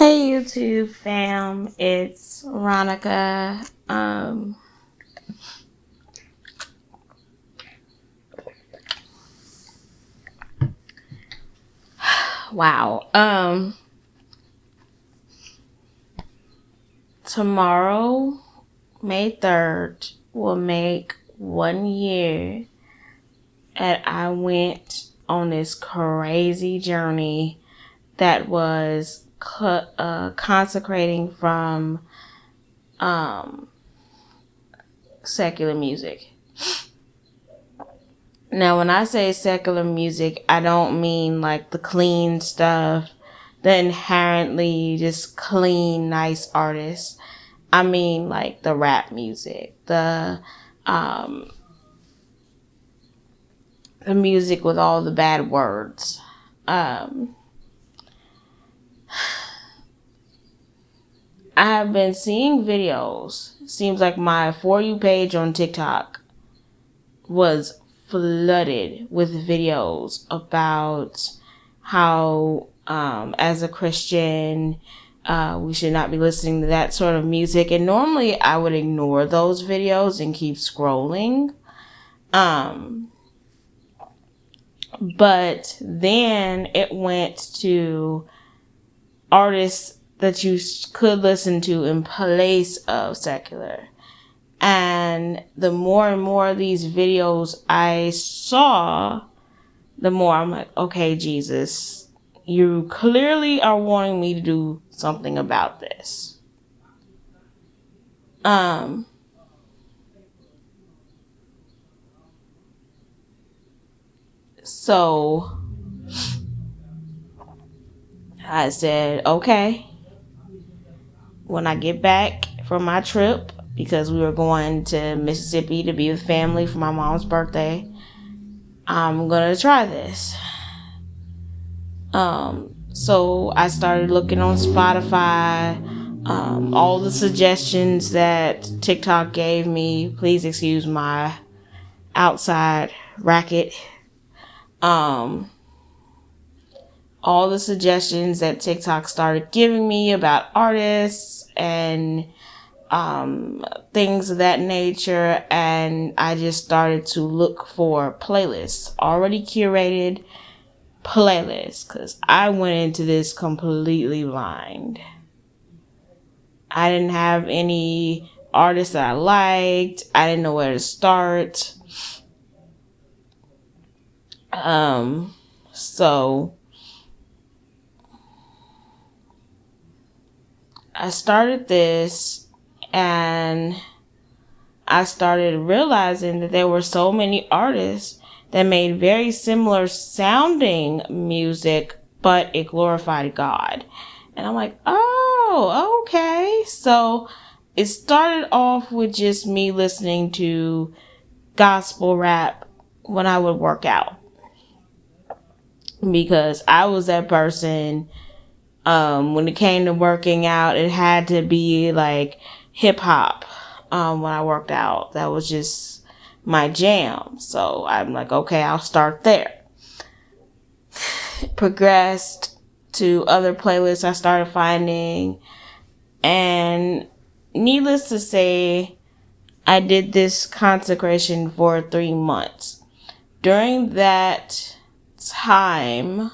Hey YouTube fam, it's Ronica. Wow. Tomorrow, May 3rd, will make 1 year that I went on this crazy journey that was consecrating from secular music. Now, when I say secular music, I don't mean like the clean stuff, the inherently just clean, nice artists. I mean like the rap music, the music with all the bad words. I have been seeing videos. Seems like my For You page on TikTok was flooded with videos about how, as a Christian, we should not be listening to that sort of music. And normally I would ignore those videos and keep scrolling. But then it went to artists that you could listen to in place of secular. And the more and more of these videos I saw, the more I'm like, okay, Jesus, you clearly are wanting me to do something about this. So I said, okay, when I get back from my trip, because we were going to Mississippi to be with family for my mom's birthday, I'm gonna try this. So I started looking on Spotify, all the suggestions that TikTok gave me. Please excuse my outside racket. All the suggestions that TikTok started giving me about artists and things of that nature, and I just started to look for playlists, already curated playlists, because I went into this completely blind. I didn't have any artists that I liked. I didn't know where to start. So I started this, and I started realizing that there were so many artists that made very similar sounding music, but it glorified God. And I'm like, oh, okay. So it started off with just me listening to gospel rap when I would work out, because I was that person. When it came to working out, it had to be like hip hop. When I worked out, that was just my jam. So I'm like, okay, I'll start there. Progressed to other playlists I started finding, and needless to say, I did this consecration for 3 months. During that time,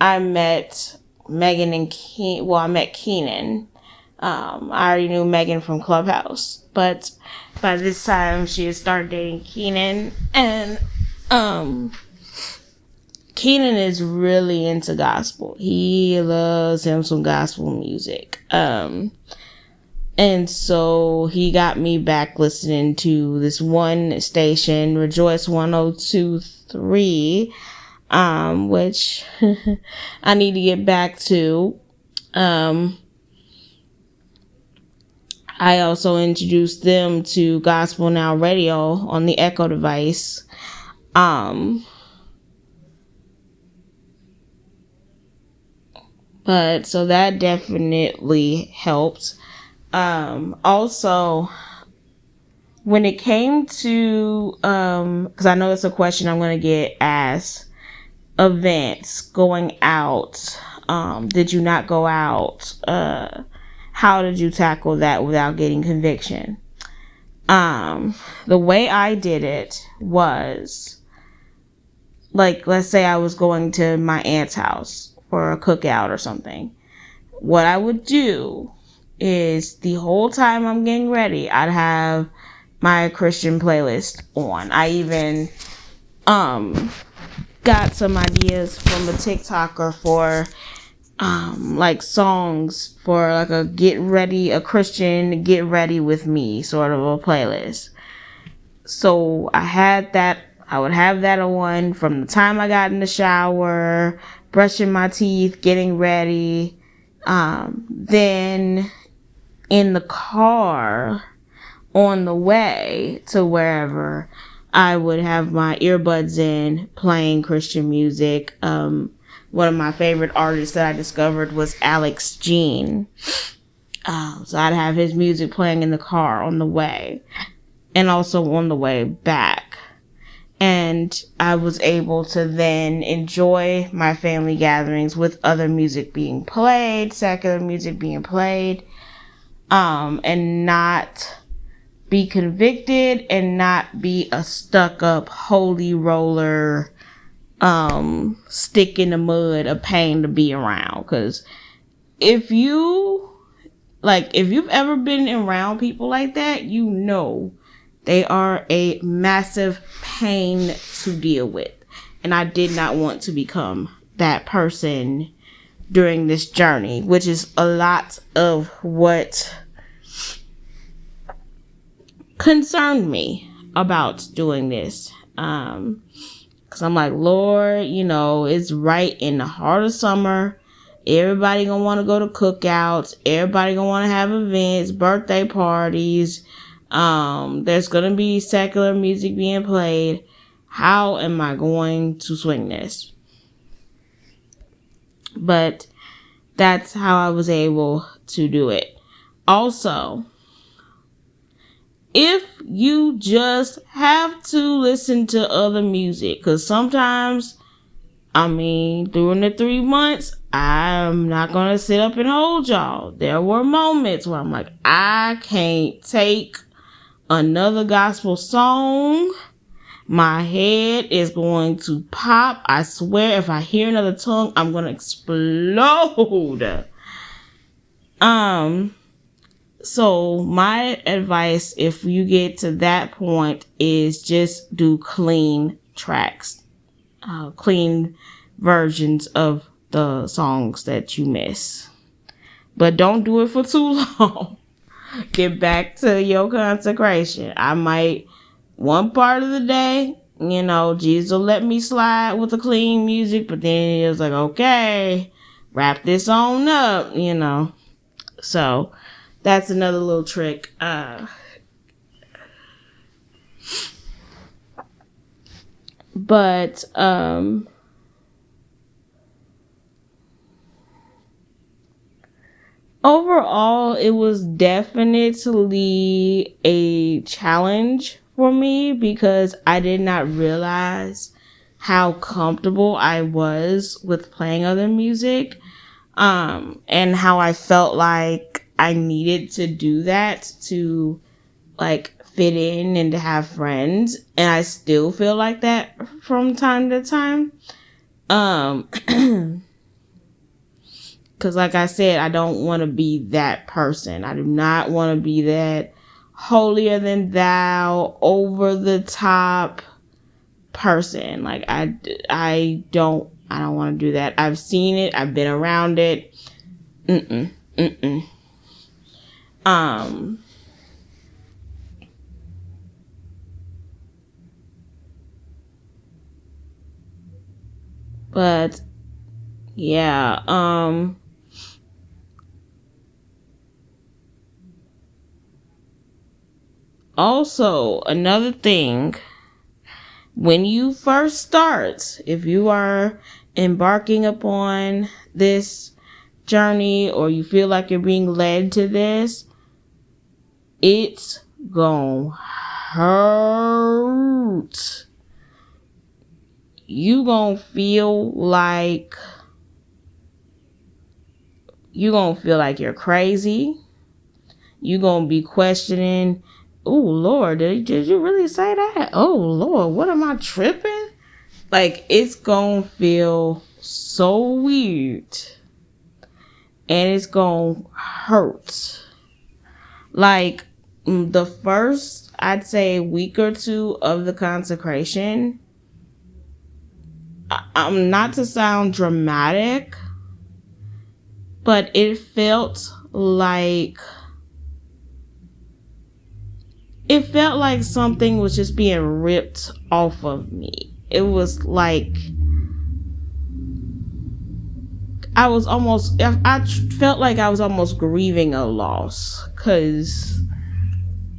I met Megan and I met Keenan. I already knew Megan from Clubhouse, but by this time she had started dating Keenan, and Keenan is really into gospel. He loves him some gospel music. And so he got me back listening to this one station, Rejoice 102.3, which I need to get back to. I also introduced them to Gospel Now Radio on the Echo device. But so that definitely helped. Also, when it came to, because I know it's a question I'm going to get asked, events, going out, Did you not go out? How did you tackle that without getting conviction? The way I did it was, like, let's say I was going to my aunt's house for a cookout or something. What I would do is the whole time I'm getting ready, I'd have my Christian playlist on. I even got some ideas from a TikToker for like songs for like a Christian get ready with me sort of a playlist. So I would have that on from the time I got in the shower, brushing my teeth, getting ready. Then in the car on the way to wherever, I would have my earbuds in playing Christian music. One of my favorite artists that I discovered was Alex Jean. So I'd have his music playing in the car on the way and also on the way back. And I was able to then enjoy my family gatherings with other music being played, secular music being played, and not be convicted and not be a stuck up holy roller, stick in the mud, a pain to be around. Because if you've ever been around people like that, you know they are a massive pain to deal with. And I did not want to become that person during this journey, which is a lot of what concerned me about doing this. Because I'm like, Lord, it's right in the heart of summer. Everybody gonna want to go to cookouts. Everybody gonna want to have events, birthday parties. There's gonna be secular music being played. How am I going to swing this? But that's how I was able to do it. Also, if you just have to listen to other music, because sometimes, during the 3 months, I'm not going to sit up and hold y'all. There were moments where I'm like, I can't take another gospel song. My head is going to pop. I swear, if I hear another tongue, I'm going to explode. So my advice, if you get to that point, is just do clean tracks, clean versions of the songs that you miss. But don't do it for too long. Get back to your consecration. I might, one part of the day, Jesus will let me slide with the clean music, but then it was like, okay, wrap this on up, So that's another little trick. But overall, it was definitely a challenge for me because I did not realize how comfortable I was with playing other music, and how I felt like I needed to do that to fit in and to have friends, and I still feel like that from time to time. Because like I said, I don't want to be that person. I do not want to be that holier than thou, over the top person. I don't want to do that. I've seen it. I've been around it. But yeah, also another thing, when you first start, if you are embarking upon this journey or you feel like you're being led to this, it's gonna hurt. You gonna feel like you're going to feel like you're crazy. You're going to be questioning, oh, Lord, did you really say that? Oh, Lord, what am I tripping? Like, it's going to feel so weird. And it's going to hurt. Like, the first, I'd say, week or two of the consecration, I'm not to sound dramatic, but it felt like something was just being ripped off of me. It was like I felt like I was almost grieving a loss, because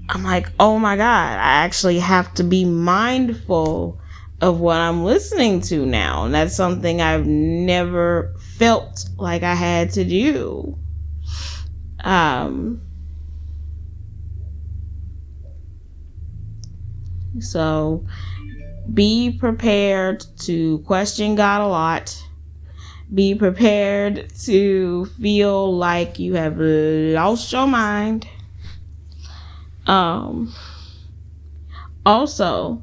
I'm like, oh my God, I actually have to be mindful of what I'm listening to now. And that's something I've never felt like I had to do. So be prepared to question God a lot. Be prepared to feel like you have lost your mind. Also,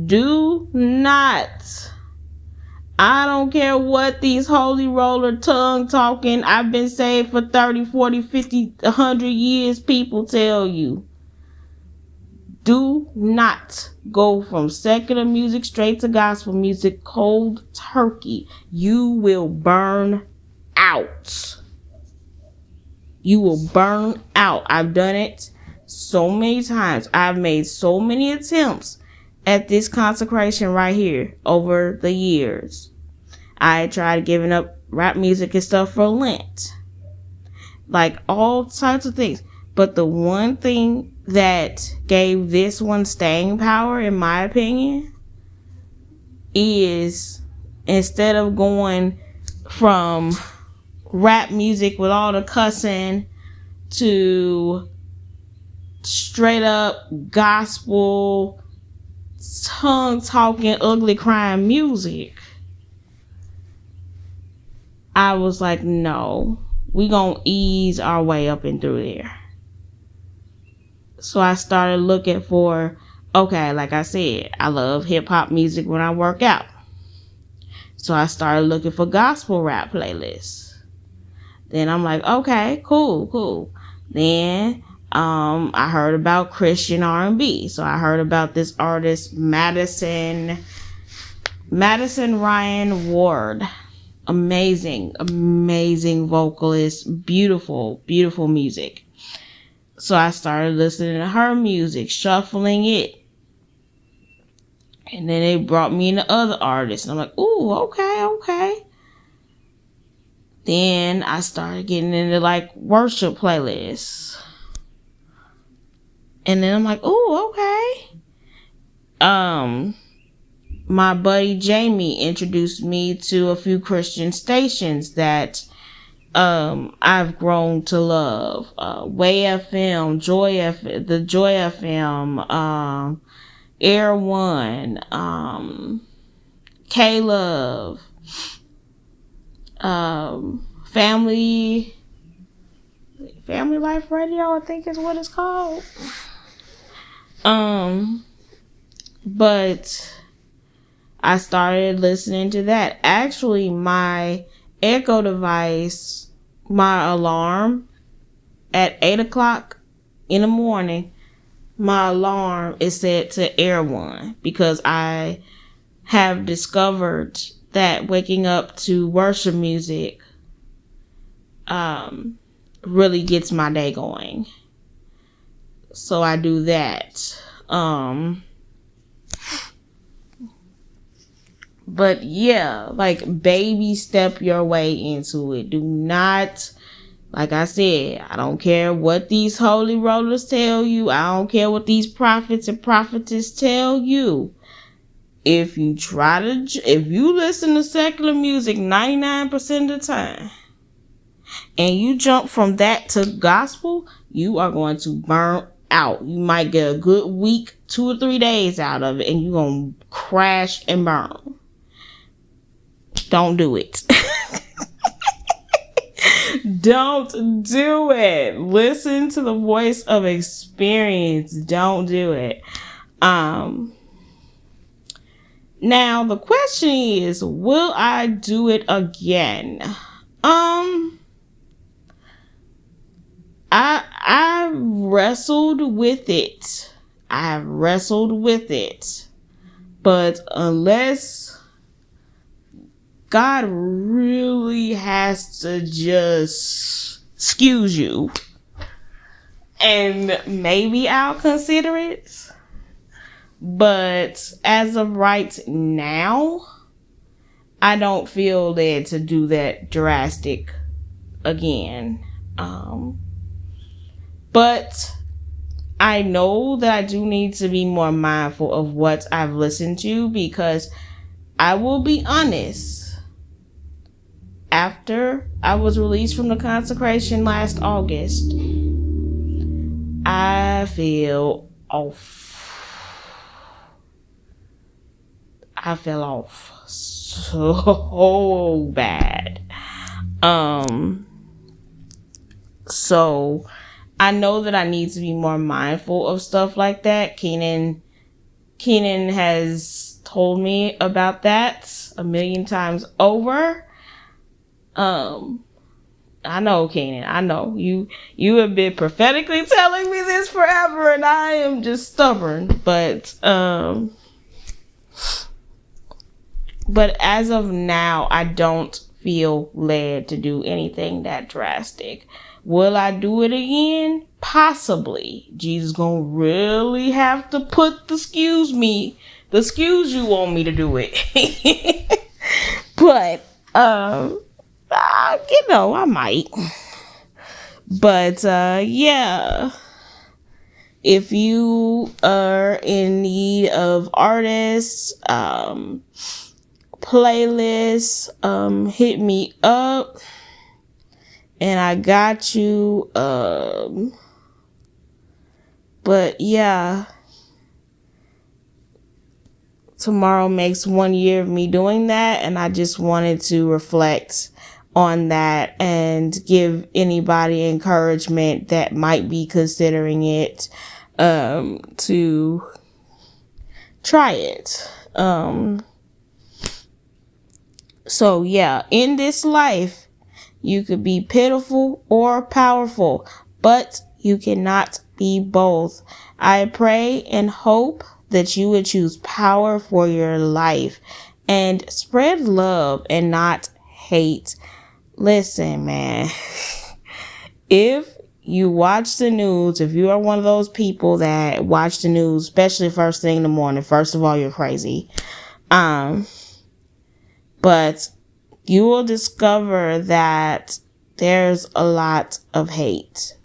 do not, I don't care what these holy roller tongue talking, I've been saved for 30, 40, 50, 100 years, people tell you. Do not go from secular music straight to gospel music cold turkey. You will burn out. You will burn out. I've done it so many times. I've made so many attempts at this consecration right here over the years. I tried giving up rap music and stuff for Lent. Like all types of things. But the one thing that gave this one staying power, in my opinion, is instead of going from rap music with all the cussing to straight up gospel, tongue talking, ugly crying music, I was like, no, we gonna ease our way up and through there. So I started looking for, okay, like I said, I love hip hop music when I work out. So I started looking for gospel rap playlists. Then I'm like, okay, cool. Then I heard about Christian R&B. So I heard about this artist, Madison Ryan Ward. Amazing vocalist, beautiful music. So I started listening to her music, shuffling it. And then they brought me into other artists. And I'm like, ooh, okay. Then I started getting into like worship playlists. And then I'm like, ooh, okay. My buddy Jamie introduced me to a few Christian stations that I've grown to love. Way FM, the Joy FM, Air One, K-Love, Family Life Radio, I think is what it's called. But I started listening to that. Actually, my Echo device, my alarm at 8 o'clock in the morning, my alarm is set to Air One, because I have discovered that waking up to worship music really gets my day going. So I do that. But yeah, like baby step your way into it. Do not, like I said, I don't care what these holy rollers tell you. I don't care what these prophets and prophetess tell you. If you listen to secular music 99% of the time, and you jump from that to gospel, you are going to burn out. You might get a good week, 2 or 3 days out of it, and you're going to crash and burn. Don't do it. Don't do it. Listen to the voice of experience. Don't do it. Now the question is, will I do it again? I wrestled with it. But unless God really has to just excuse you, and maybe I'll consider it. But as of right now, I don't feel led to do that drastic again. But I know that I do need to be more mindful of what I've listened to, because I will be honest. After I was released from the consecration last August, I feel off. I fell off so bad. So I know that I need to be more mindful of stuff like that. Keenan has told me about that a million times over. I know, Keenan. I know you have been prophetically telling me this forever, and I am just stubborn. But as of now, I don't feel led to do anything that drastic. Will I do it again? Possibly. Jesus gonna really have to put the excuse you on me to do it. But I might. But yeah. If you are in need of artists, playlists, hit me up and I got you. But yeah, tomorrow makes 1 year of me doing that, and I just wanted to reflect on that and give anybody encouragement that might be considering it, to try it. So yeah, in this life, you could be pitiful or powerful, but you cannot be both. I pray and hope that you would choose power for your life and spread love and not hate. Listen, man, if you watch the news, if you are one of those people that watch the news, especially first thing in the morning, first of all, you're crazy. But you will discover that there's a lot of hate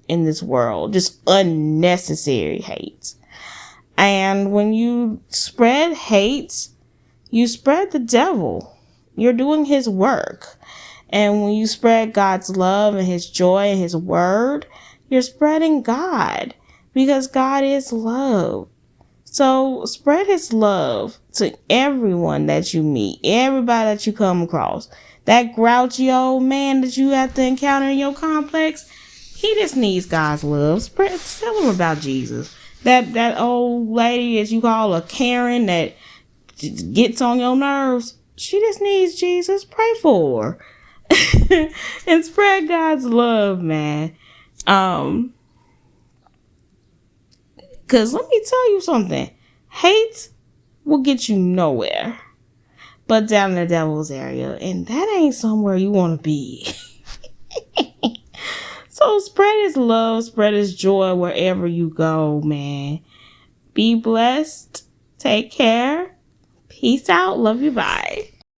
in this world, just unnecessary hate. And when you spread hate, you spread the devil. You're doing his work. And when you spread God's love and his joy and his word, you're spreading God, because God is love. So spread his love to everyone that you meet, everybody that you come across. That grouchy old man that you have to encounter in your complex, he just needs God's love. Tell him about Jesus. That old lady that you call a Karen that gets on your nerves, she just needs Jesus. Pray for her. And spread God's love, man. Because let me tell you something. Hate will get you nowhere but down in the devil's area. And that ain't somewhere you want to be. So spread his love, spread his joy wherever you go, man. Be blessed. Take care. Peace out. Love you. Bye.